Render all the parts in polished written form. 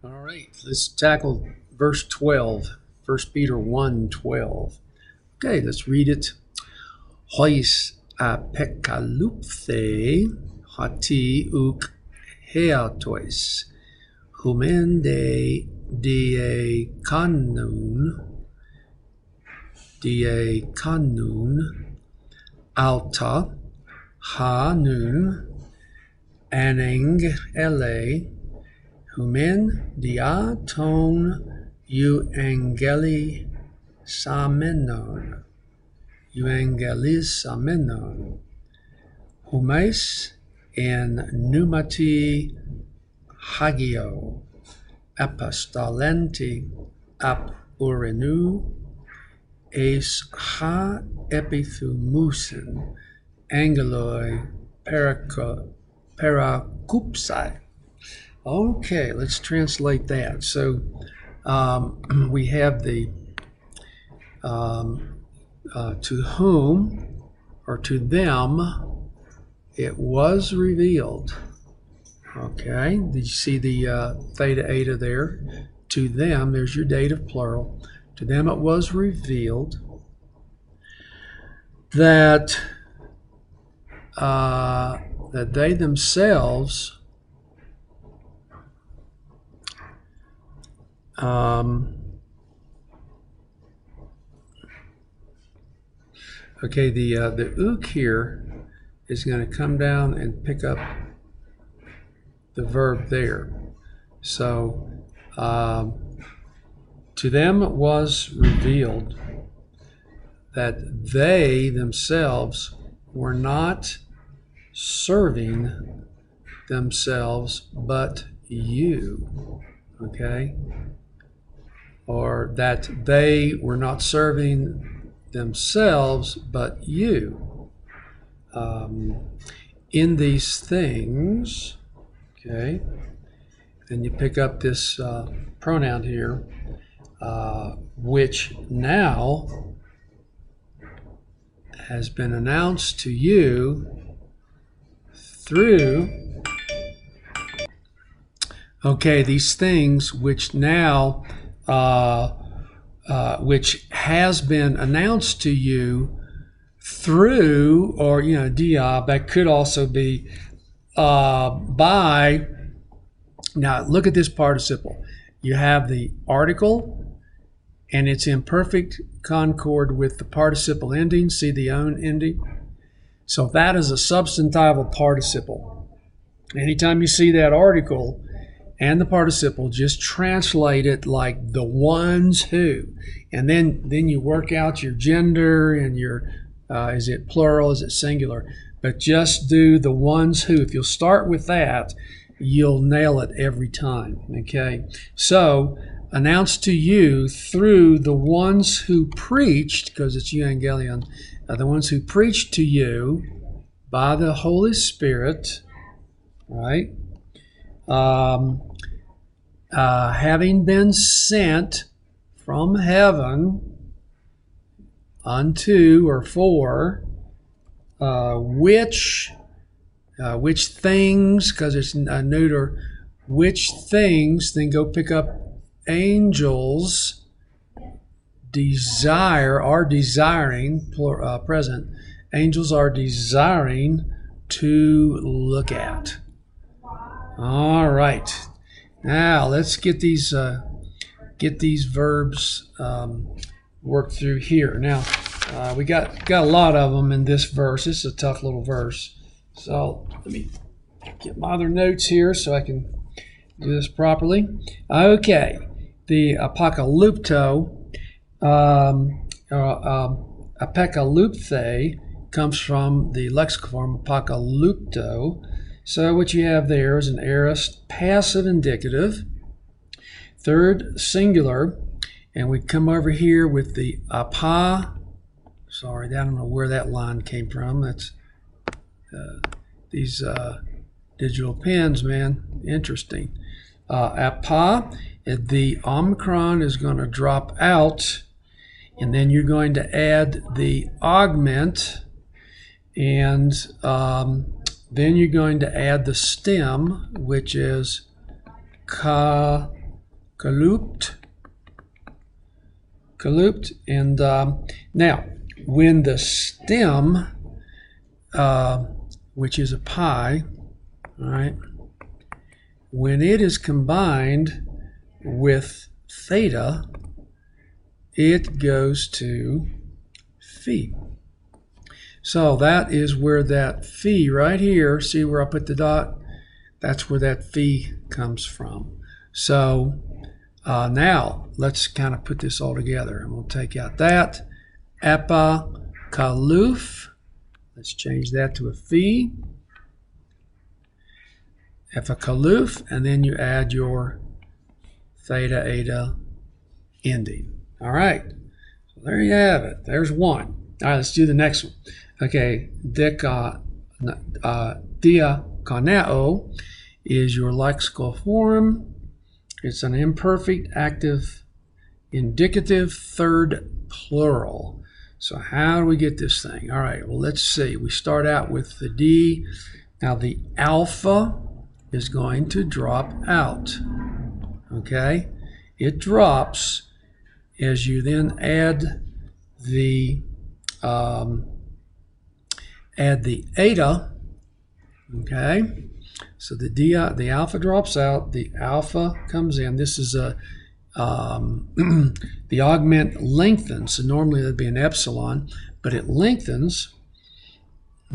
All right, let's tackle verse 12, 1 Peter 1:12. Okay, let's read it. Hois apekalupthe hati uk heatois humen de die kanun alta hanun aneng ele humen dia ton euangelisamenon humais en pneumati hagio apostolenti ap urenu eis ha epithumusen angeloi parakupsai. Okay, let's translate that. So we have the to whom or to them it was revealed. Okay, did you see the theta eta there? To them, there's your dative plural. To them it was revealed that they themselves okay, the ook here is going to come down and pick up the verb there. So to them it was revealed that they themselves were not serving themselves but you. Okay? Or that they were not serving themselves but you. In these things, okay, then you pick up this pronoun here, which now has been announced to you through, okay, these things which now, which has been announced to you through, or, dia, that could also be by. Now, look at this participle. You have the article, and it's in perfect concord with the participle ending. See the own ending? So that is a substantival participle. Anytime you see that article and the participle, just translate it like the ones who. And then you work out your gender and your, is it plural, is it singular? But just do the ones who. If you'll start with that, you'll nail it every time, okay? So, announced to you through the ones who preached, because it's euangelion, the ones who preached to you by the Holy Spirit, right? Having been sent from heaven unto or for which things, because it's a neuter, which things, then go pick up angels are desiring, present, angels are desiring to look at. All right. Now let's get these verbs worked through here. Now we got a lot of them in this verse. This is a tough little verse. So let me get my other notes here so I can do this properly. Okay, the apokalupto, apekalupthe comes from the lexical form apokalupto. So what you have there is an aorist passive indicative, third singular, and we come over here with the sorry, I don't know where that line came from. That's these digital pens, man. Interesting. Apa, the omicron is going to drop out, and then you're going to add the augment, and then you're going to add the stem, which is ka Kaloopt. And now, when the stem, which is a pi, all right, when it is combined with theta, it goes to phi. So that is where that phi right here, see where I put the dot? That's where that phi comes from. So now let's kind of put this all together, and we'll take out that. Epikaloof. Let's change that to a phi. Epikaloof, and then you add your theta, eta ending. All right. So there you have it. There's one. All right, let's do the next one. Okay, diakoneo is your lexical form. It's an imperfect, active, indicative, third plural. So how do we get this thing? All right, well, let's see. We start out with the D. Now, the alpha is going to drop out. Okay? It drops as you then add the eta. Okay? So the alpha drops out, the alpha comes in. This is a the augment lengthens. So normally that'd be an epsilon, but it lengthens.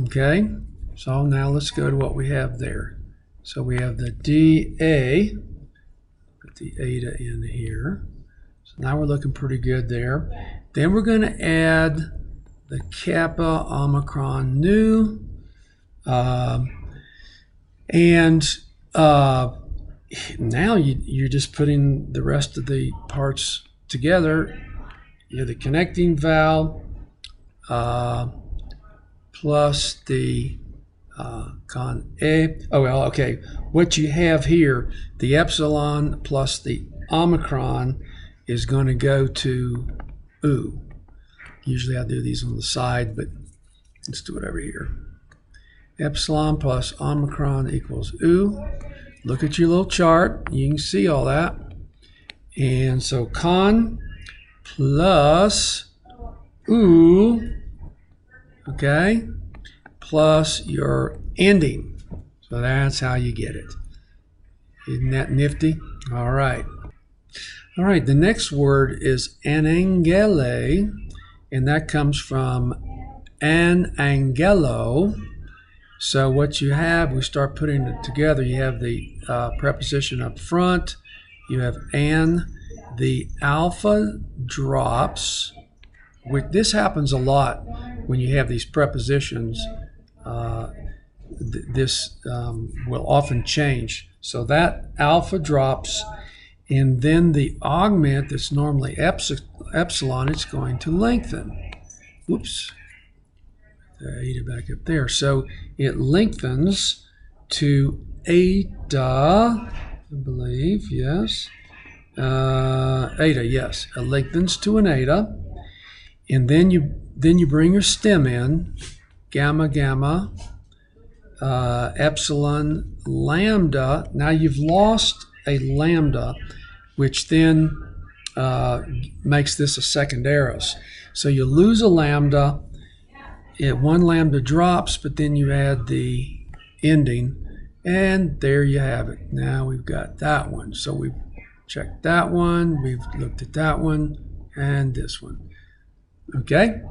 Okay, so now let's go to what we have there. So we have the dA. Put the eta in here. So now we're looking pretty good there. Then we're going to add the kappa omicron nu. Now you're just putting the rest of the parts together. You have the connecting vowel plus the con a. Oh, well, okay. What you have here, the epsilon plus the omicron is going to go to oo. Usually I do these on the side, but let's do it over here. Epsilon plus omicron equals oo. Look at your little chart. You can see all that. And so con plus oo, okay, plus your ending. So that's how you get it. Isn't that nifty? All right. All right, the next word is anangele, and that comes from anangelo. So what you have, we start putting it together. You have the preposition up front. You have an. The alpha drops. This happens a lot when you have these prepositions. This will often change. So that alpha drops, and then the augment that's normally epsilon, it's going to lengthen. Whoops. Eta back up there. So it lengthens to eta, I believe, yes. Eta, yes. It lengthens to an eta. And then you bring your stem in, gamma, gamma, epsilon, lambda. Now you've lost a lambda, which then makes this a second aorist. So you lose a lambda. One lambda drops, but then you add the ending, and there you have it. Now we've got that one. So we've checked that one, we've looked at that one, and this one. Okay?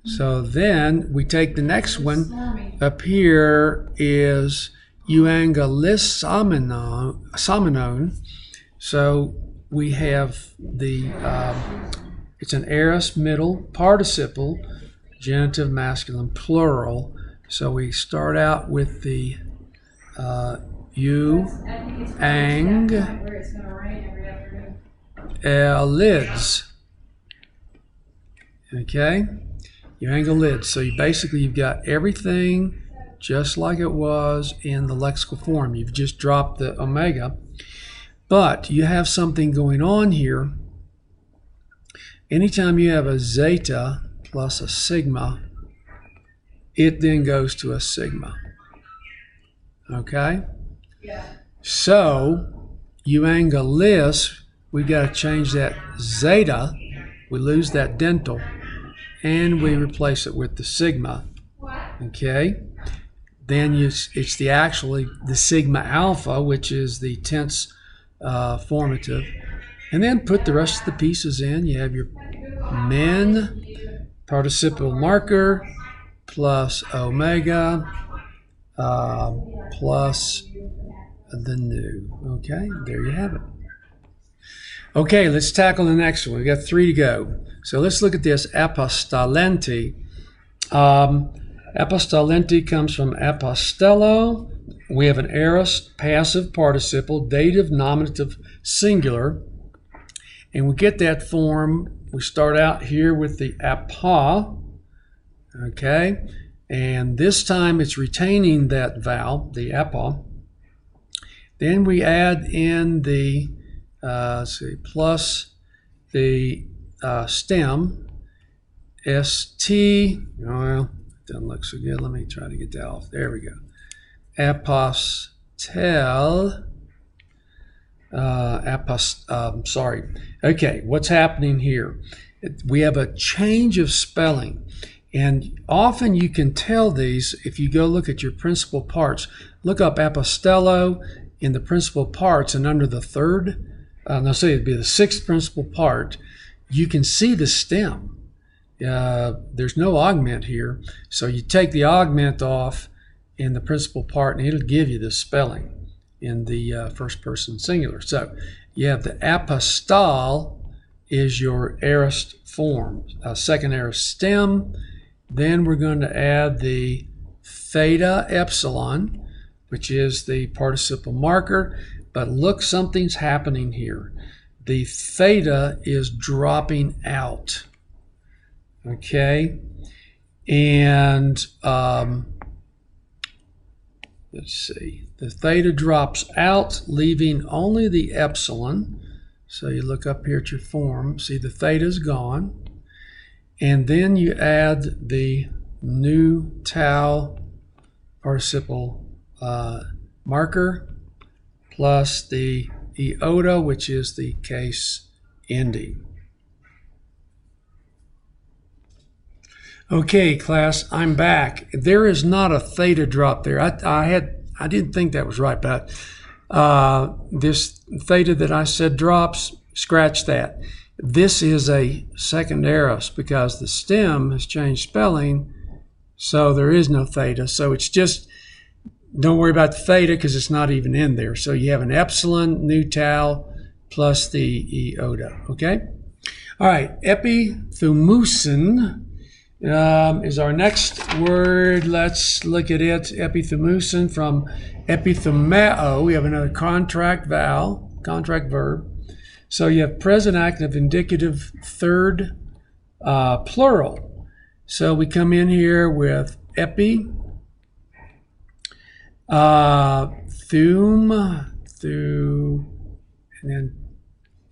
So then we take the next one. Up here is euangalisamenone. So we have the it's an aorist middle participle, genitive masculine plural. So we start out with the lids. Okay, lids. So you've got everything just like it was in the lexical form. You've just dropped the omega, but you have something going on here. Anytime you have a zeta plus a sigma, it then goes to a sigma. Okay? Yeah. So euangelis, we've got to change that zeta. We lose that dental, and we replace it with the sigma. Okay. Then it's actually the sigma alpha, which is the tense formative. And then put the rest of the pieces in. You have your men, participial marker, plus omega, plus the new. Okay, there you have it. Okay, let's tackle the next one. We've got 3 to go. So let's look at this apostolenti. Apostolenti comes from apostello. We have an aorist passive participle, dative, nominative, singular. And we get that form. We start out here with the apa. Okay. And this time it's retaining that vowel, the apa. Then we add in the, plus the stem, st. Well, doesn't look so good. Let me try to get that off. There we go. Apostel. Sorry. Okay, what's happening here? We have a change of spelling. And often you can tell these if you go look at your principal parts. Look up apostello in the principal parts, and under the third, it'd be the 6th principal part, you can see the stem. There's no augment here, so you take the augment off in the principal part and it'll give you the spelling in the first person singular. So you have the apostol is your aorist form, second aorist stem. Then we're going to add the theta epsilon, which is the participle marker. But look, something's happening here. The theta is dropping out. Okay, and let's see. The theta drops out, leaving only the epsilon. So you look up here at your form, see the theta's gone. And then you add the new tau participle marker plus the iota, which is the case ending. Okay, class, I'm back. There is not a theta drop there. I didn't think that was right, but this theta that I said drops, scratch that. This is a second aorist because the stem has changed spelling, so there is no theta. So it's just, don't worry about the theta because it's not even in there. So you have an epsilon, nu tau, plus the iota, okay? All right, epithymusin is our next word. Let's look at it. Epithymusin from epithymeo. We have another contract vowel, contract verb. So you have present active, indicative, third, plural. So we come in here with epi, thum, and then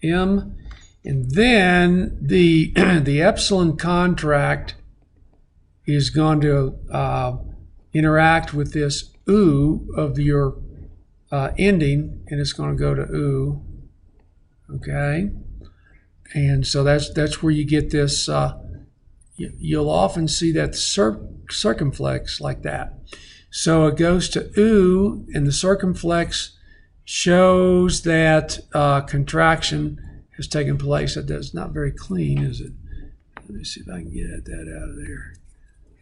m, and then the the epsilon contract is going to interact with this oo of your ending, and it's going to go to oo. Okay, and so that's where you get this. You'll often see that circumflex like that. So it goes to oo, and the circumflex shows that contraction has taken place. That's not very clean, is it? Let me see if I can get that out of there.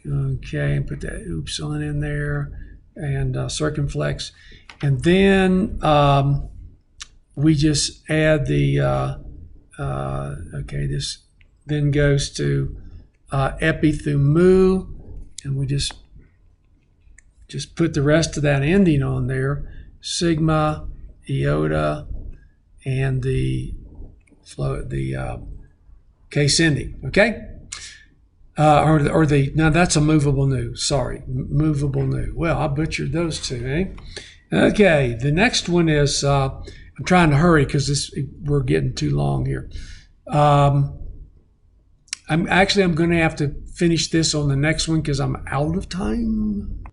Okay, and put that upsilon in there, and circumflex, and then we just add the, okay, this then goes to epithymu, and we just put the rest of that ending on there, sigma, iota, and the case ending, okay? Now that's a movable nu, sorry, movable nu. Well, I butchered those two, eh? Okay, the next one is, I'm trying to hurry because we're getting too long here. I'm going to have to finish this on the next one because I'm out of time.